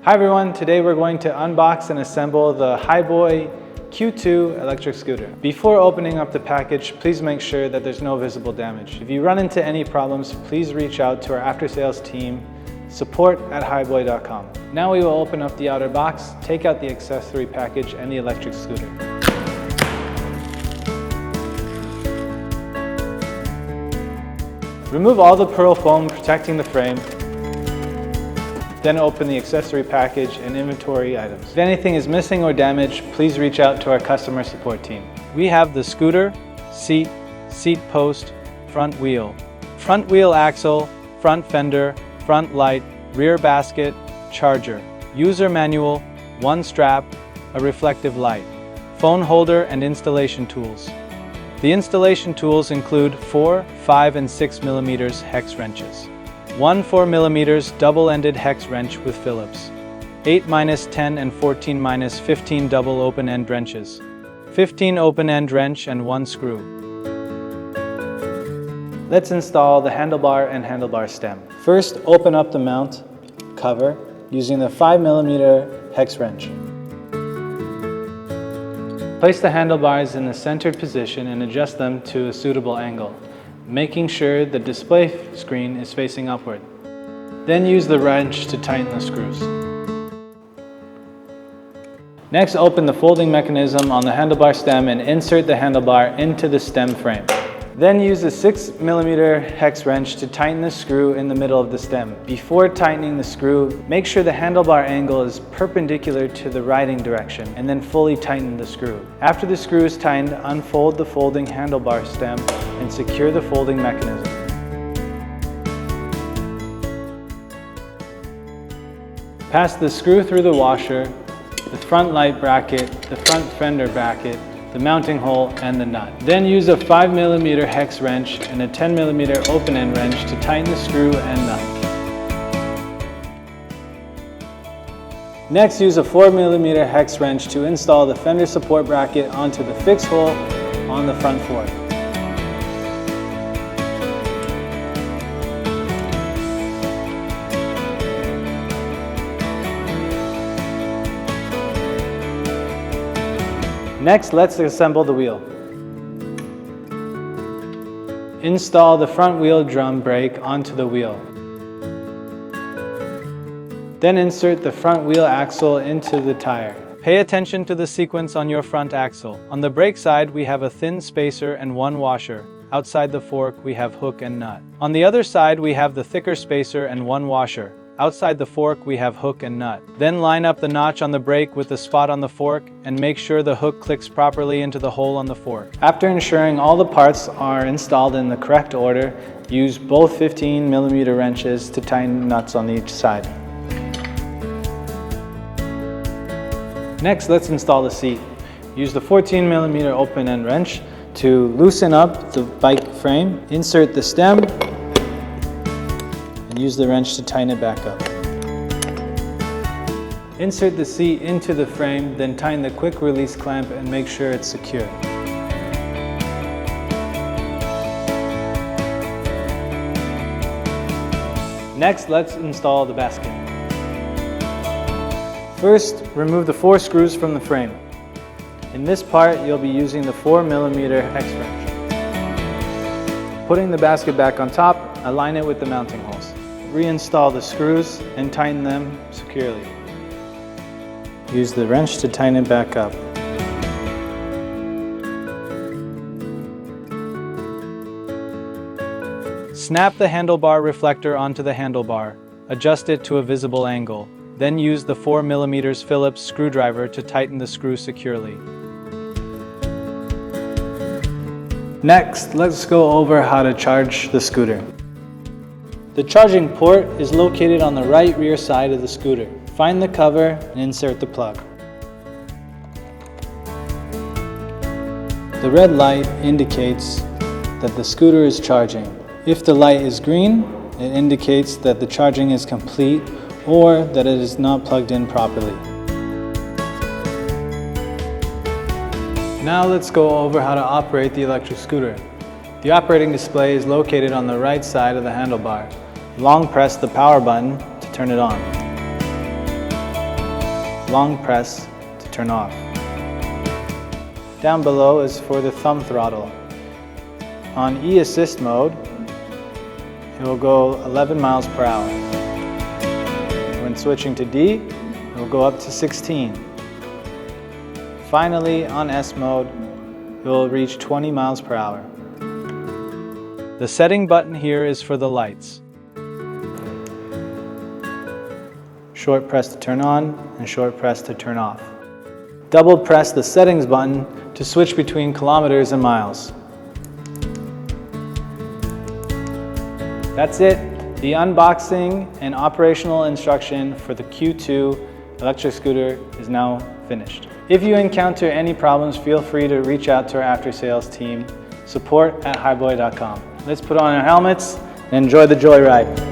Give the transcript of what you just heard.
Hi everyone, today we're going to unbox and assemble the Hiboy Q2 electric scooter. Before opening up the package, please make sure that there's no visible damage. If you run into any problems, please reach out to our after-sales team, support@hiboy.com. Now we will open up the outer box, take out the accessory package and the electric scooter. Remove all the pearl foam protecting the frame. Then open the accessory package and inventory items. If anything is missing or damaged, please reach out to our customer support team. We have the scooter, seat, seat post, front wheel axle, front fender, front light, rear basket, charger, user manual, one strap, a reflective light, phone holder and installation tools. The installation tools include 4, 5 and 6 millimeters hex wrenches. One 4 millimeters double-ended hex wrench with Phillips, 8-10 and 14-15 double open-end wrenches, 15 open-end wrench and 1 screw. Let's install the handlebar and handlebar stem. First, open up the mount cover using the 5 millimeter hex wrench. Place the handlebars in the centered position and adjust them to a suitable angle, making sure the display screen is facing upward. Then use the wrench to tighten the screws. Next, open the folding mechanism on the handlebar stem and insert the handlebar into the stem frame. Then use a 6 millimeter hex wrench to tighten the screw in the middle of the stem. Before tightening the screw, make sure the handlebar angle is perpendicular to the riding direction and then fully tighten the screw. After the screw is tightened, unfold the folding handlebar stem and secure the folding mechanism. Pass the screw through the washer, the front light bracket, the front fender bracket, the mounting hole, and the nut. Then use a 5 millimeter hex wrench and a 10 millimeter open-end wrench to tighten the screw and nut. Next, use a 4 millimeter hex wrench to install the fender support bracket onto the fixed hole on the front fork. Next, let's assemble the wheel. Install the front wheel drum brake onto the wheel. Then insert the front wheel axle into the tire. Pay attention to the sequence on your front axle. On the brake side, we have a thin spacer and 1 washer. Outside the fork, we have hook and nut. On the other side, we have the thicker spacer and 1 washer. Outside the fork, we have hook and nut. Then line up the notch on the brake with the spot on the fork and make sure the hook clicks properly into the hole on the fork. After ensuring all the parts are installed in the correct order, use both 15 millimeter wrenches to tighten nuts on each side. Next, let's install the seat. Use the 14 millimeter open-end wrench to loosen up the bike frame. Insert the stem and use the wrench to tighten it back up. Insert the seat into the frame, then tighten the quick release clamp and make sure it's secure. Next, let's install the basket. First, remove the 4 screws from the frame. In this part, you'll be using the 4 millimeter hex wrench. Putting the basket back on top, align it with the mounting holes. Reinstall the screws and tighten them securely. Use the wrench to tighten it back up. Snap the handlebar reflector onto the handlebar. Adjust it to a visible angle. Then use the 4 millimeters Phillips screwdriver to tighten the screw securely. Next, let's go over how to charge the scooter. The charging port is located on the right rear side of the scooter. Find the cover and insert the plug. The red light indicates that the scooter is charging. If the light is green, it indicates that the charging is complete or that it is not plugged in properly. Now let's go over how to operate the electric scooter. The operating display is located on the right side of the handlebar. Long press the power button to turn it on. long press to turn off. Down below is for the thumb throttle. On E-assist mode, it will go 11 miles per hour. When switching to D, it will go up to 16. Finally, on S mode, it will reach 20 miles per hour. The setting button here is for the lights. Short press to turn on and short press to turn off. Double press the settings button to switch between kilometers and miles. That's it. The unboxing and operational instruction for the Q2 electric scooter is now finished. If you encounter any problems, feel free to reach out to our after-sales team, support@hiboy.com. Let's put on our helmets and enjoy the joyride.